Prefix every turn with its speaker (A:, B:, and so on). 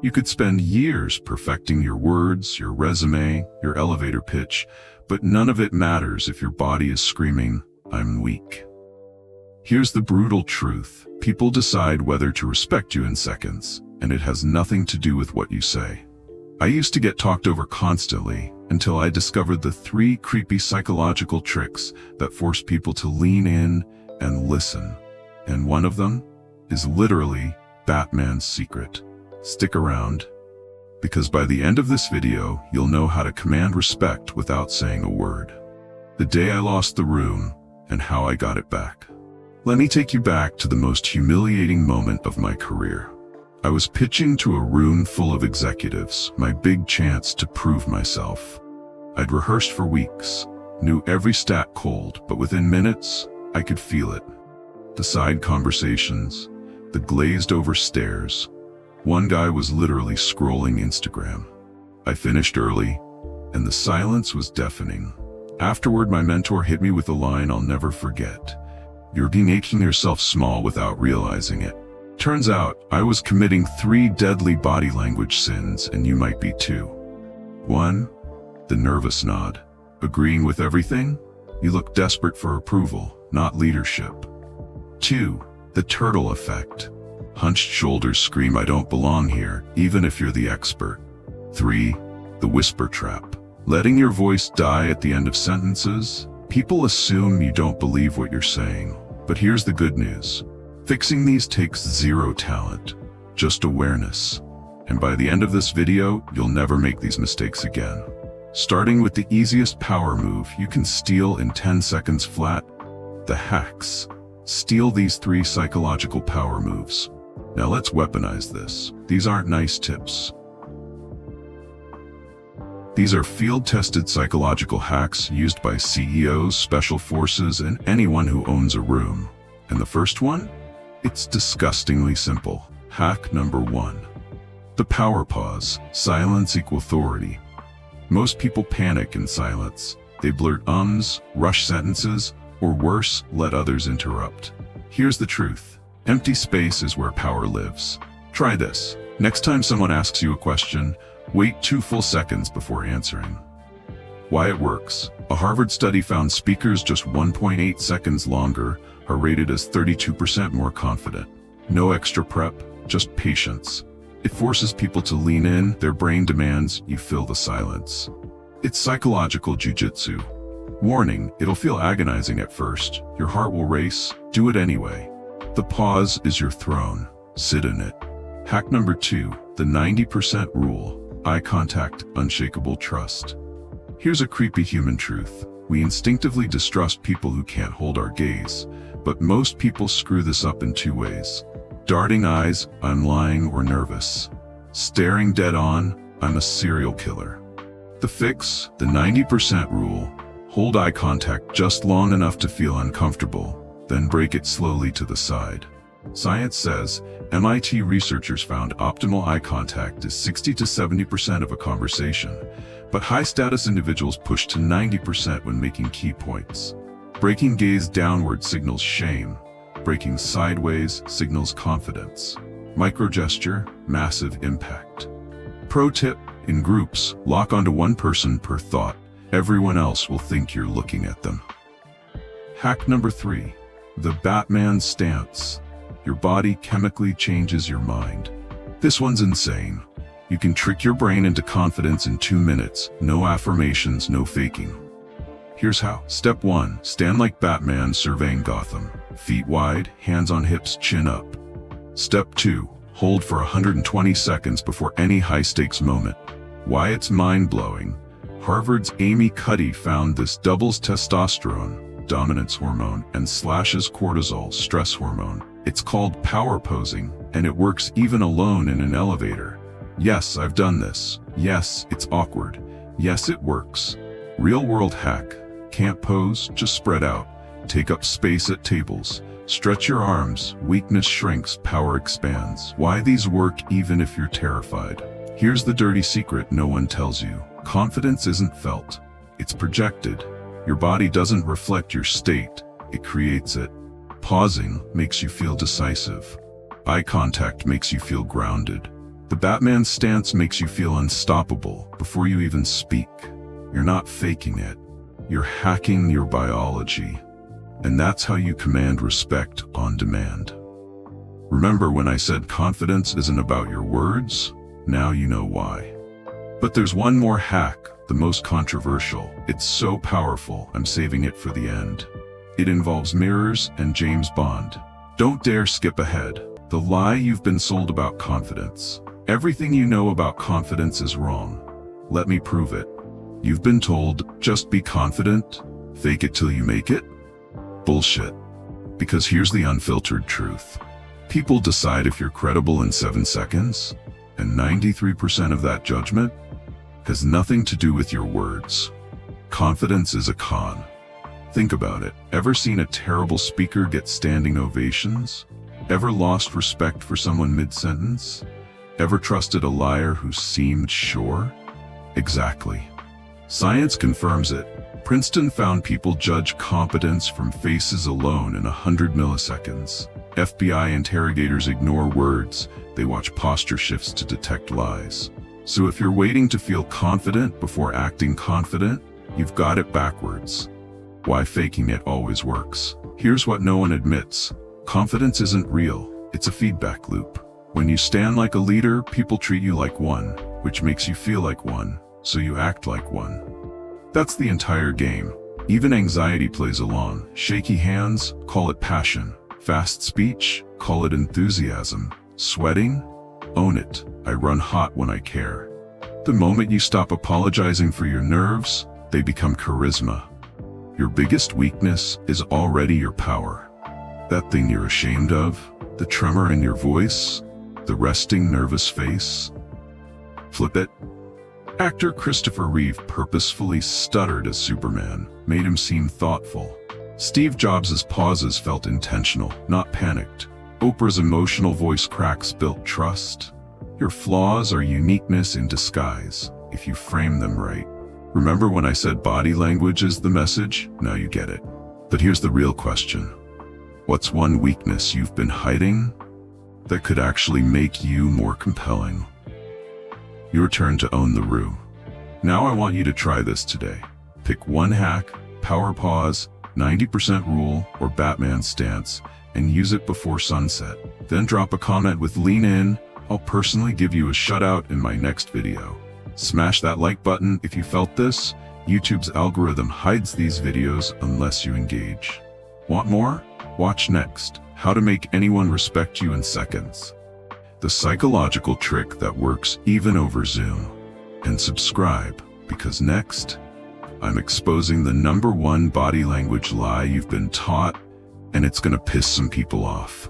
A: You could spend years perfecting your words, your resume, your elevator pitch, but none of it matters if your body is screaming, "I'm weak." Here's the brutal truth. People decide whether to respect you in seconds, and it has nothing to do with what you say. I used to get talked over constantly until I discovered the 3 creepy psychological tricks that force people to lean in and listen. And one of them is literally Batman's secret. Stick around, because by the end of this video, you'll know how to command respect without saying a word. The day I lost the room and how I got it back. Let me take you back to the most humiliating moment of my career. I was pitching to a room full of executives, my big chance to prove myself. I'd rehearsed for weeks, knew every stat cold, but within minutes, I could feel it. The side conversations, the glazed over stares. One guy was literally scrolling Instagram. I finished early, and the silence was deafening. Afterward, my mentor hit me with a line I'll never forget. "You're making yourself small without realizing it." Turns out, I was committing 3 deadly body language sins, and you might be too. 1. The nervous nod. Agreeing with everything? You look desperate for approval, not leadership. 2. The turtle effect. Hunched shoulders scream, "I don't belong here," even if you're the expert. 3. The whisper trap. Letting your voice die at the end of sentences. People assume you don't believe what you're saying. But here's the good news. Fixing these takes 0 talent, just awareness. And by the end of this video, you'll never make these mistakes again. Starting with the easiest power move you can steal in 10 seconds flat, the hacks. Steal these 3 psychological power moves. Now let's weaponize this. These aren't nice tips. These are field-tested psychological hacks used by CEOs, special forces, and anyone who owns a room. And the first one? It's disgustingly simple. Hack number 1. The power pause. Silence equals authority. Most people panic in silence. They blurt ums, rush sentences, or worse, let others interrupt. Here's the truth. Empty space is where power lives. Try this. Next time someone asks you a question, wait 2 full seconds before answering. Why it works. A Harvard study found speakers just 1.8 seconds longer are rated as 32% more confident. No extra prep, just patience. It forces people to lean in, their brain demands you fill the silence. It's psychological jujitsu. Warning, it'll feel agonizing at first. Your heart will race, do it anyway. The pause is your throne. Sit in it. Hack number 2, the 90% rule. Eye contact, unshakable trust. Here's a creepy human truth. We instinctively distrust people who can't hold our gaze, but most people screw this up in 2 ways. Darting eyes, "I'm lying or nervous." Staring dead on, "I'm a serial killer." The fix, the 90% rule. Hold eye contact just long enough to feel uncomfortable, then break it slowly to the side. Science says, MIT researchers found optimal eye contact is 60 to 70% of a conversation, but high-status individuals push to 90% when making key points. Breaking gaze downward signals shame. Breaking sideways signals confidence. Micro-gesture, massive impact. Pro tip, in groups, lock onto one person per thought. Everyone else will think you're looking at them. Hack number 3, the Batman stance. Your body chemically changes your mind. This one's insane. You can trick your brain into confidence in 2 minutes. No affirmations, no faking. Here's how. Step 1, stand like Batman surveying Gotham. Feet wide, hands on hips, chin up. Step 2, hold for 120 seconds before any high-stakes moment. Why it's mind-blowing. Harvard's Amy Cuddy found this doubles testosterone, dominance hormone, and slashes cortisol, stress hormone. It's called power posing, and it works even alone in an elevator. Yes, I've done this. Yes, it's awkward. Yes, it works. Real-world hack. Can't pose, just spread out. Take up space at tables. Stretch your arms. Weakness shrinks, power expands. Why these work even if you're terrified. Here's the dirty secret no one tells you. Confidence isn't felt. It's projected. Your body doesn't reflect your state. It creates it. Pausing makes you feel decisive. Eye contact makes you feel grounded. The Batman stance makes you feel unstoppable before you even speak. You're not faking it. You're hacking your biology. And that's how you command respect on demand. Remember when I said confidence isn't about your words? Now you know why. But there's one more hack, the most controversial. It's so powerful, I'm saving it for the end. It involves mirrors and James Bond. Don't dare skip ahead. The lie you've been sold about confidence. Everything you know about confidence is wrong. Let me prove it. You've been told, just be confident, fake it till you make it. Bullshit. Because here's the unfiltered truth. People decide if you're credible in 7 seconds, and 93% of that judgment has nothing to do with your words. Confidence is a con. Think about it. Ever seen a terrible speaker get standing ovations? Ever lost respect for someone mid-sentence? Ever trusted a liar who seemed sure? Exactly. Science confirms it. Princeton found people judge competence from faces alone in 100 milliseconds. FBI interrogators ignore words. They watch posture shifts to detect lies. So if you're waiting to feel confident before acting confident, you've got it backwards. Why faking it always works. Here's what no one admits. Confidence isn't real. It's a feedback loop. When you stand like a leader, people treat you like one, which makes you feel like one, so you act like one. That's the entire game. Even anxiety plays along. Shaky hands, call it passion. Fast speech, call it enthusiasm. Sweating? Own it. I run hot when I care. The moment you stop apologizing for your nerves, they become charisma. Your biggest weakness is already your power. That thing you're ashamed of, the tremor in your voice, the resting nervous face. Flip it. Actor Christopher Reeve purposefully stuttered as Superman, made him seem thoughtful. Steve Jobs' pauses felt intentional, not panicked. Oprah's emotional voice cracks built trust. Your flaws are uniqueness in disguise, if you frame them right. Remember when I said body language is the message? Now you get it. But here's the real question. What's one weakness you've been hiding that could actually make you more compelling? Your turn to own the room. Now I want you to try this today. Pick one hack, power pause, 90% rule, or Batman stance, and use it before sunset. Then drop a comment with lean in. I'll personally give you a shout-out in my next video. Smash that like button if you felt this. YouTube's algorithm hides these videos unless you engage. Want more? Watch next. How to make anyone respect you in seconds. The psychological trick that works even over Zoom. And subscribe, because next, I'm exposing the #1 body language lie you've been taught, and it's gonna piss some people off.